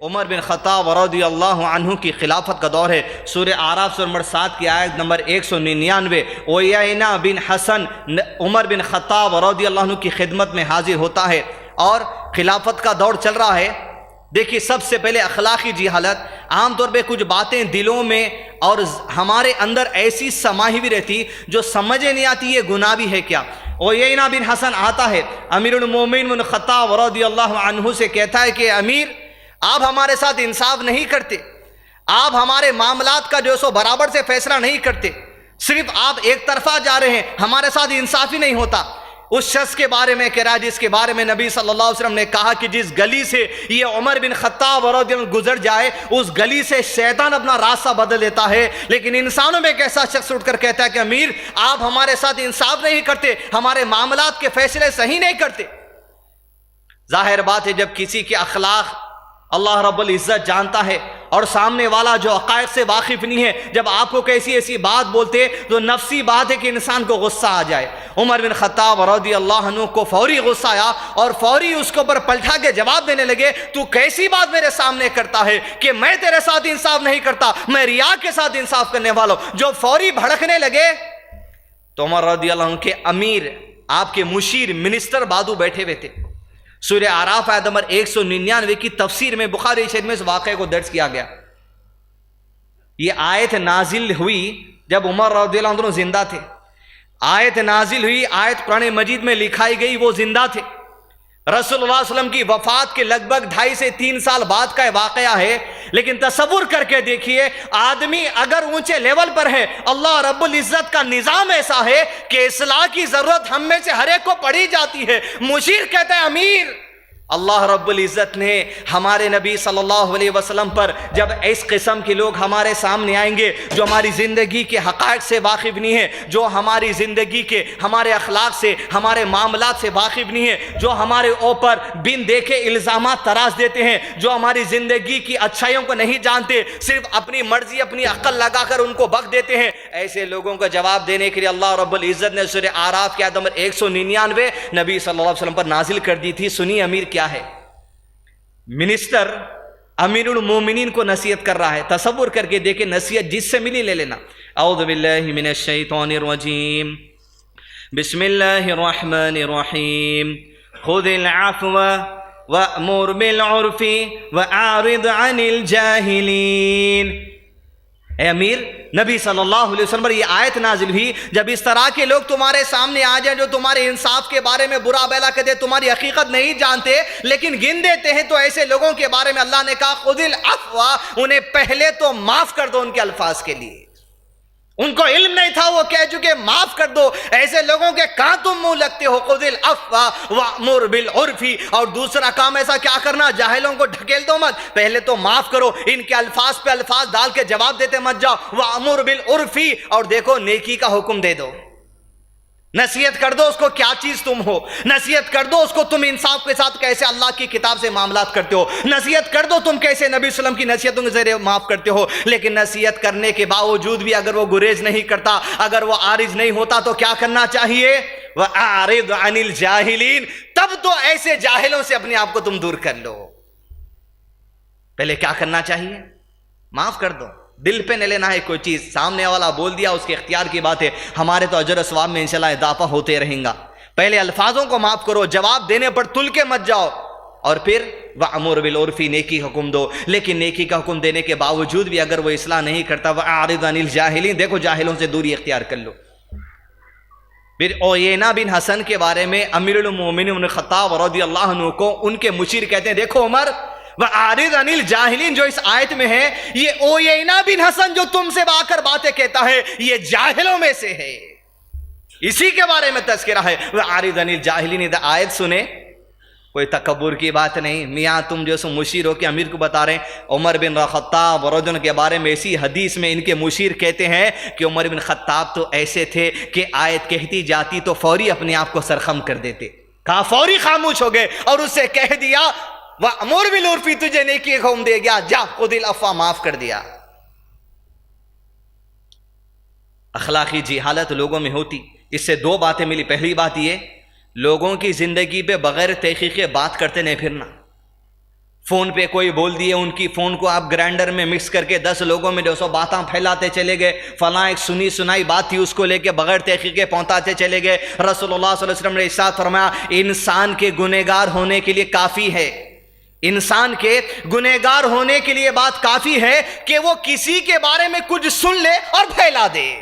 عمر بن خطاب رضی اللہ عنہ کی خلافت کا دور ہے۔ سورہ اعراف سورہ نمبر 7 کی آیت نمبر 199، عیینہ بن حسن عمر بن خطاب رضی اللہ عنہ کی خدمت میں حاضر ہوتا ہے اور خلافت کا دور چل رہا ہے۔ دیکھیے سب سے پہلے اخلاقی جہالت، عام طور پہ کچھ باتیں دلوں میں اور ہمارے اندر ایسی سمائی ہوئی رہتی جو سمجھے نہیں آتی یہ گناہ بھی ہے کیا۔ عیینہ بن حسن آتا ہے، امیر المومنین بن خطاب رضی اللہ عنہ سے کہتا ہے کہ امیر آپ ہمارے ساتھ انصاف نہیں کرتے، آپ ہمارے معاملات کا جو سو برابر سے فیصلہ نہیں کرتے، صرف آپ ایک طرفہ جا رہے ہیں، ہمارے ساتھ انصاف ہی نہیں ہوتا۔ اس شخص کے بارے میں کہہ رہا ہے جس کے بارے میں نبی صلی اللہ علیہ وسلم نے کہا کہ جس گلی سے یہ عمر بن خطاب رضی اللہ عنہ گزر جائے اس گلی سے شیطان اپنا راستہ بدل دیتا ہے، لیکن انسانوں میں ایک ایسا شخص اٹھ کر کہتا ہے کہ امیر آپ ہمارے ساتھ انصاف نہیں کرتے، ہمارے معاملات کے فیصلے صحیح نہیں کرتے۔ ظاہر بات ہے جب کسی کے اخلاق اللہ رب العزت جانتا ہے اور سامنے والا جو حقائق سے واقف نہیں ہے، جب آپ کو کیسی ایسی بات بولتے تو نفسی بات ہے کہ انسان کو غصہ آ جائے۔ عمر بن خطاب رضی اللہ عنہ کو فوری غصہ آیا اور فوری اس کے اوپر پلٹا کے جواب دینے لگے، تو کیسی بات میرے سامنے کرتا ہے کہ میں تیرے ساتھ انصاف نہیں کرتا، میں ریا کے ساتھ انصاف کرنے والا ہوں۔ جو فوری بھڑکنے لگے تو عمر رضی اللہ عنہ کے امیر، آپ کے مشیر منسٹر بازو بیٹھے ہوئے تھے۔ سورہ اعراف آیت نمبر 199 کی تفسیر میں بخاری شریف میں اس واقعے کو درج کیا گیا۔ یہ آیت نازل ہوئی جب عمر رضی اللہ عنہ زندہ تھے، آیت نازل ہوئی، آیت قرآن مجید میں لکھائی گئی، وہ زندہ تھے۔ رسول اللہ صلی اللہ علیہ وسلم کی وفات کے لگ بھگ 2.5 سے 3 سال بعد کا واقعہ ہے، لیکن تصور کر کے دیکھیے آدمی اگر اونچے لیول پر ہے، اللہ رب العزت کا نظام ایسا ہے کہ اصلاح کی ضرورت ہم میں سے ہر ایک کو پڑی جاتی ہے، مشیر کہتا ہے امیر۔ اللہ رب العزت نے ہمارے نبی صلی اللہ علیہ وسلم پر جب اس قسم کے لوگ ہمارے سامنے آئیں گے جو ہماری زندگی کے حقائق سے واقف نہیں ہے، جو ہماری زندگی کے ہمارے اخلاق سے ہمارے معاملات سے واقف نہیں ہے، جو ہمارے اوپر بن دیکھے الزامات تراش دیتے ہیں، جو ہماری زندگی کی اچھائیوں کو نہیں جانتے، صرف اپنی مرضی اپنی عقل لگا کر ان کو بک دیتے ہیں، ایسے لوگوں کا جواب دینے کے لیے اللہ رب العزت نے سورہ اعراف کی آیت نمبر 199 نبی صلی اللہ علیہ وسلم پر نازل کر دی تھی۔ سنی امیر کیا ہے؟ منسٹر امیر المومنین کو نصیحت کر رہا ہے۔ تصور کر کے دیکھیں، نصیحت جس سے ملی لے لینا۔ اعوذ باللہ من الشیطان الرجیم، بسم اللہ الرحمن الرحیم، خذ العفو وأمر بالعرف وأعرض عن الجاہلین۔ اے امیر، نبی صلی اللہ علیہ وسلم پر یہ آیت نازل ہوئی جب اس طرح کے لوگ تمہارے سامنے آ جائیں جو تمہارے انصاف کے بارے میں برا بھلا کہتے، تمہاری حقیقت نہیں جانتے لیکن گن دیتے ہیں، تو ایسے لوگوں کے بارے میں اللہ نے کہا خذ العفو، انہیں پہلے تو معاف کر دو ان کے الفاظ کے لیے۔ ان کو علم نہیں تھا، وہ کہہ چکے معاف کر دو۔ ایسے لوگوں کے کہاں تم منہ لگتے ہو؟ خذ العفو وأمر بالعرف، اور دوسرا کام ایسا کیا کرنا، جاہلوں کو ڈھکیل دو مت، پہلے تو معاف کرو، ان کے الفاظ پہ الفاظ ڈال کے جواب دیتے مت جاؤ۔ وأمر بالعرف، اور دیکھو نیکی کا حکم دے دو، نصیحت کر دو اس کو کیا چیز تم ہو، نصیحت کر دو اس کو تم انصاف کے ساتھ کیسے اللہ کی کتاب سے معاملات کرتے ہو، نصیحت کر دو تم کیسے نبی صلی اللہ علیہ وسلم کی نصیحتوں کے ذریعے معاف کرتے ہو۔ لیکن نصیحت کرنے کے باوجود بھی اگر وہ گریز نہیں کرتا، اگر وہ عارض نہیں ہوتا تو کیا کرنا چاہیے؟ وَأَعْرِضْ عَنِ الْجَاهِلِينَ، تب تو ایسے جاہلوں سے اپنے آپ کو تم دور کر لو۔ پہلے کیا کرنا چاہیے؟ معاف کر دو، دل پہ نہ لینا ہے کوئی چیز، سامنے والا بول دیا اس کے اختیار کی بات ہے، ہمارے تو اجر و ثواب میں انشاءاللہ اضافہ ہوتے رہیں گا۔ پہلے الفاظوں کو معاف کرو، جواب دینے پر تل کے مت جاؤ، اور پھر وَأْمُرْ بِالْعُرْفِ، نیکی کا حکم دو۔ لیکن نیکی کا حکم دینے کے باوجود بھی اگر وہ اصلاح نہیں کرتا، وَأَعْرِضْ عَنِ الْجَاهِلِينَ، دیکھو جاہلوں سے دوری اختیار کر لو۔ پھر عیینہ بن حسن کے بارے میں امیر المومنین بن خطاب رضی اللہ عنہ کو ان کے مشیر کہتے ہیں، دیکھو عمر، وَأَعْرِضْ عَنِ الْجَاهِلِينَ جو اس آیت میں ہے، یہ عیینہ بن حسن جو تم سے آ کر باتیں کہتا ہے یہ جاہلوں میں سے ہے، اسی کے بارے میں تذکرہ ہے۔ وَأَعْرِضْ عَنِ الْجَاهِلِينَ آیت سنے، کوئی تکبر کی بات نہیں، میاں تم جو سو مشیر ہو کے امیر کو بتا رہے ہیں۔ عمر بن خطاب رضی اللہ عنہ کے بارے میں اسی حدیث میں ان کے مشیر کہتے ہیں کہ عمر بن خطاب تو ایسے تھے کہ آیت کہتی جاتی تو فوری اپنے آپ کو سرخم کر دیتے، کہا فوری خاموش ہو گئے اور اس سے کہہ دیا وَأْمُرْ بِالْعُرْفِ، تجھے نیکی کا حکم دے گیا، جا خذ العفو، معاف کر دیا۔ اخلاقی جہالت لوگوں میں ہوتی، اس سے دو باتیں ملی۔ پہلی بات یہ، لوگوں کی زندگی پہ بغیر تحقیق بات کرتے نہیں پھرنا، فون پہ کوئی بول دیے، ان کی فون کو آپ گرائنڈر میں مکس کر کے 10 لوگوں میں 200 باتیں پھیلاتے چلے گئے، فلاں ایک سنی سنائی بات تھی اس کو لے کے بغیر تحقیق کے پہنچاتے چلے گئے۔ رسول اللہ صلی اللہ علیہ وسلم نے ارشاد فرمایا انسان کے گنہگار ہونے کے لیے کافی ہے، انسان کے گنہگار ہونے کے لیے بات کافی ہے کہ وہ کسی کے بارے میں کچھ سن لے اور پھیلا دے،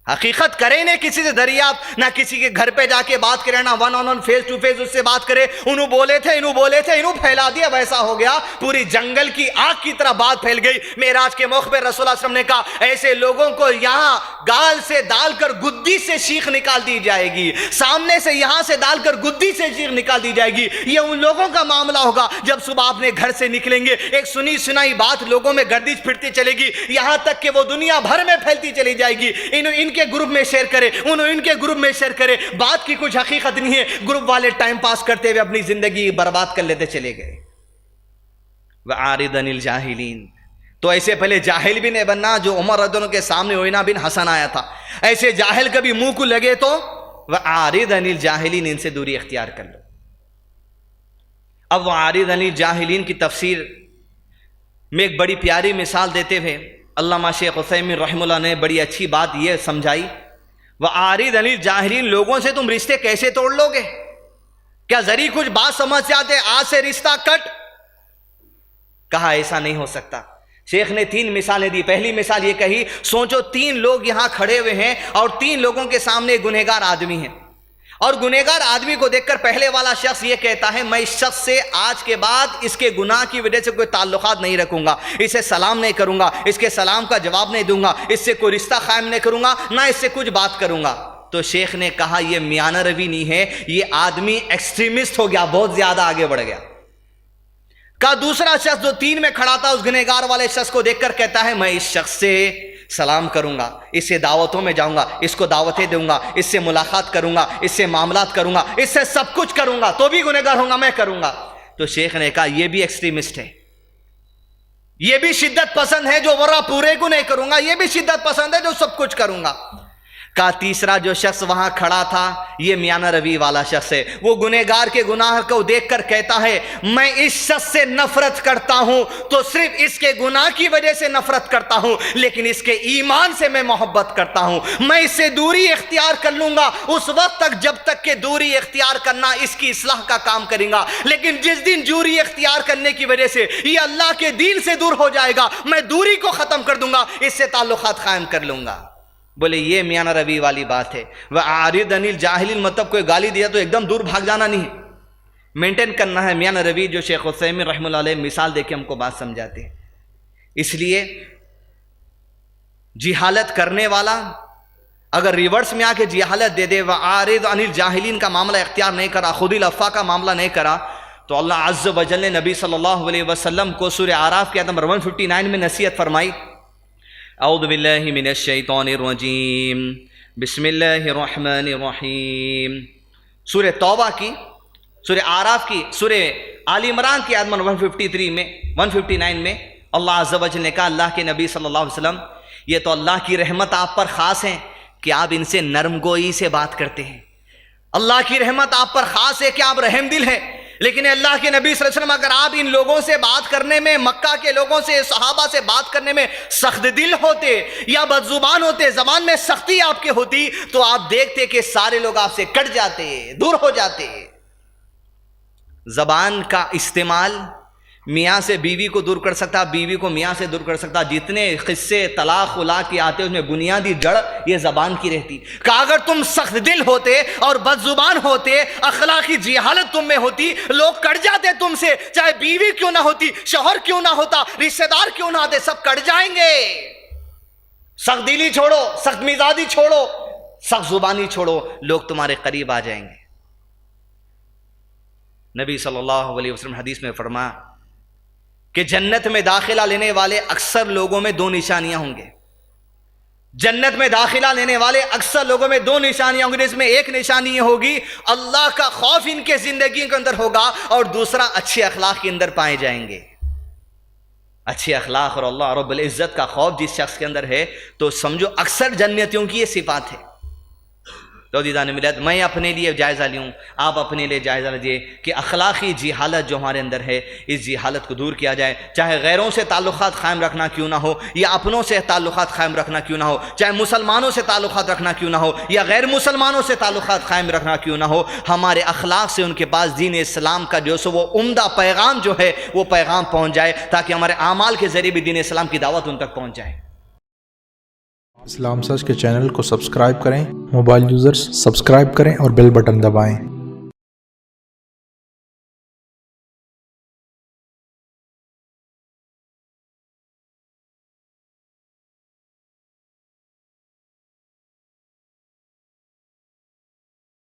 حقیقت کرے نہ کسی سے دریافت، نہ کسی کے گھر پہ جا کے بات کرے، نہ one on one face to face اس سے بات کرے، انہوں بولے تھے انہوں پھیلا دیا، ویسا ہو گیا پوری جنگل کی آگ کی طرح بات پھیل گئی۔ معراج کے موقع پہ رسول اللہ صلی اللہ علیہ وسلم نے کہا ایسے لوگوں کو یہاں گال سے ڈال کر گدی سے شیخ نکال دی جائے گی، سامنے سے یہاں سے ڈال کر گدی سے شیخ نکال دی جائے گی۔ یہ ان لوگوں کا معاملہ ہوگا جب صبح اپنے گھر سے نکلیں گے، ایک سنی سنائی بات لوگوں میں گردش پھرتی چلے گی، یہاں تک کہ وہ دنیا بھر میں پھیلتی چلی جائے گی۔ ان کے گروپ میں شیئر کرے، ان کے گروپ میں شیئر کرے، بات کی کچھ حقیقت نہیں ہے، گروپ والے ٹائم پاس کرتے ہوئے اپنی زندگی برباد کر لیتے چلے گئے۔ وَعَارِضًا الْجَاهِلِينَ، تو ایسے پہلے جاہل بھی نہیں بننا جو عمر رضی اللہ عنہ کے سامنے عیینہ بن حسن آیا تھا، ایسے جاہل کبھی منہ کو لگے تو وَعَارِضًا الْجَاهِلِينَ، ان سے دوری اختیار کر لو۔ اب وَعَارِضًا الْجَاهِلِينَ کی تفسیر میں ایک بڑی پیاری مثال دیتے ہوئے علامہ شیخ عثیمین رحمہ اللہ نے بڑی اچھی بات یہ سمجھائی، وَعَارِضًا الْجَاهِلِينَ، لوگوں سے تم رشتے کیسے توڑ لو گے؟ کیا ذریعہ کچھ بات سمجھ جاتے آج سے رشتہ کٹ؟ کہا ایسا نہیں ہو سکتا۔ شیخ نے 3 مثالیں دی۔ پہلی مثال یہ کہی، سوچو 3 لوگ یہاں کھڑے ہوئے ہیں اور 3 لوگوں کے سامنے گنہگار آدمی ہیں، اور گنہگار آدمی کو دیکھ کر پہلے والا شخص یہ کہتا ہے میں اس شخص سے آج کے بعد اس کے گناہ کی وجہ سے کوئی تعلقات نہیں رکھوں گا، اسے سلام نہیں کروں گا، اس کے سلام کا جواب نہیں دوں گا، اس سے کوئی رشتہ قائم نہیں کروں گا، نہ اس سے کچھ بات کروں گا۔ تو شیخ نے کہا یہ میانہ روی نہیں ہے، یہ آدمی ایکسٹریمسٹ ہو گیا، بہت زیادہ آگے بڑھ گیا۔ کہا دوسرا شخص جو 3 میں کھڑا تھا اس گنہگار والے شخص کو دیکھ کر کہتا ہے میں اس شخص سے سلام کروں گا، اس سے دعوتوں میں جاؤں گا، اس کو دعوتیں دوں گا، اس سے ملاقات کروں گا، اس سے معاملات کروں گا، اس سے سب کچھ کروں گا، تو بھی گنہگار ہوں گا، میں کروں گا۔ تو شیخ نے کہا یہ بھی ایکسٹریمسٹ ہے، یہ بھی شدت پسند ہے، جو ورا پورے کو نہیں کروں گا، یہ بھی شدت پسند ہے جو سب کچھ کروں گا۔ کہا تیسرا جو شخص وہاں کھڑا تھا یہ میانہ روی والا شخص ہے، وہ گنہگار کے گناہ کو دیکھ کر کہتا ہے میں اس شخص سے نفرت کرتا ہوں تو صرف اس کے گناہ کی وجہ سے نفرت کرتا ہوں، لیکن اس کے ایمان سے میں محبت کرتا ہوں، میں اس سے دوری اختیار کر لوں گا اس وقت تک جب تک کہ دوری اختیار کرنا اس کی اصلاح کا کام کریں گا، لیکن جس دن دوری اختیار کرنے کی وجہ سے یہ اللہ کے دین سے دور ہو جائے گا میں دوری کو ختم کر دوں گا، اس سے تعلقات قائم کر لوں گا۔ بولے یہ میانہ روی والی بات ہے۔ وَعَارِضًا الْجَاهِلِينَ مطلب کوئی گالی دیا تو ایک دم دور بھاگ جانا نہیں، مینٹین کرنا ہے میانہ روی، جو شیخ عثیمین رحمہ اللہ علیہ مثال دے کے ہم کو بات سمجھاتے ہیں۔ اس لیے جہالت کرنے والا اگر ریورس میں آ کے جہالت دے دے، وَعَارِضًا الْجَاهِلِينَ کا معاملہ اختیار نہیں کرا، خود الافا کا معاملہ نہیں کرا، تو اللہ عز و جل نے نبی صلی اللہ علیہ وسلم کو سورہ اعراف کے آیت نمبر 159 میں نصیحت فرمائی، اعوذ باللہ من الشیطان الرجیم بسم اللہ الرحمن الرحیم۔ سورہ توبہ کی، سورہ اعراف کی، سورہ آل عمران کی آیت نمبر 159 میں اللہ عز و جل نے کہا اللہ کے نبی صلی اللہ علیہ وسلم یہ تو اللہ کی رحمت آپ پر خاص ہے کہ آپ ان سے نرم گوئی سے بات کرتے ہیں، اللہ کی رحمت آپ پر خاص ہے کہ آپ رحم دل ہیں، لیکن اللہ کے نبی صلی اللہ علیہ وسلم اگر آپ ان لوگوں سے بات کرنے میں، مکہ کے لوگوں سے، صحابہ سے بات کرنے میں سخت دل ہوتے یا بد زبان ہوتے، زبان میں سختی آپ کے ہوتی، تو آپ دیکھتے کہ سارے لوگ آپ سے کٹ جاتے، دور ہو جاتے۔ زبان کا استعمال میاں سے بیوی کو دور کر سکتا، بیوی کو میاں سے دور کر سکتا، جتنے قصے طلاق خلاق کے آتے اس میں بنیادی جڑ یہ زبان کی رہتی۔ کہ اگر تم سخت دل ہوتے اور بد زبان ہوتے، اخلاقی جہالت تم میں ہوتی، لوگ کٹ جاتے تم سے، چاہے بیوی کیوں نہ ہوتی، شوہر کیوں نہ ہوتا، رشتہ دار کیوں نہ آتے، سب کٹ جائیں گے۔ سخت دلی چھوڑو، سخت مزاجی چھوڑو، سخت زبانی چھوڑو، لوگ تمہارے قریب آ جائیں گے۔ نبی صلی اللہ علیہ وسلم حدیث میں فرمایا کہ جنت میں داخلہ لینے والے اکثر لوگوں میں 2 نشانیاں ہوں گے، جنت میں داخلہ لینے والے اکثر لوگوں میں 2 نشانیاں ہوں گی، جس میں ایک نشانی یہ ہوگی اللہ کا خوف ان کے زندگی کے اندر ہوگا، اور دوسرا اچھے اخلاق کے اندر پائے جائیں گے۔ اچھے اخلاق اور اللہ رب العزت کا خوف جس شخص کے اندر ہے تو سمجھو اکثر جنتیوں کی یہ صفات ہے۔ تو دیدان ملت میں اپنے لیے جائزہ لوں، آپ اپنے لیے جائزہ لیجیے کہ اخلاقی جہالت جو ہمارے اندر ہے اس جہالت کو دور کیا جائے، چاہے غیروں سے تعلقات قائم رکھنا کیوں نہ ہو یا اپنوں سے تعلقات قائم رکھنا کیوں نہ ہو، چاہے مسلمانوں سے تعلقات رکھنا کیوں نہ ہو یا غیر مسلمانوں سے تعلقات قائم رکھنا کیوں نہ ہو، ہمارے اخلاق سے ان کے پاس دین اسلام کا جو سو وہ عمدہ پیغام جو ہے وہ پیغام پہنچ جائے، تاکہ ہمارے اعمال کے ذریعے بھی دین اسلام کی دعوت ان تک پہنچ جائے۔ اسلام سچ کے چینل کو سبسکرائب کریں، موبائل یوزرز سبسکرائب کریں اور بیل بٹن دبائیں۔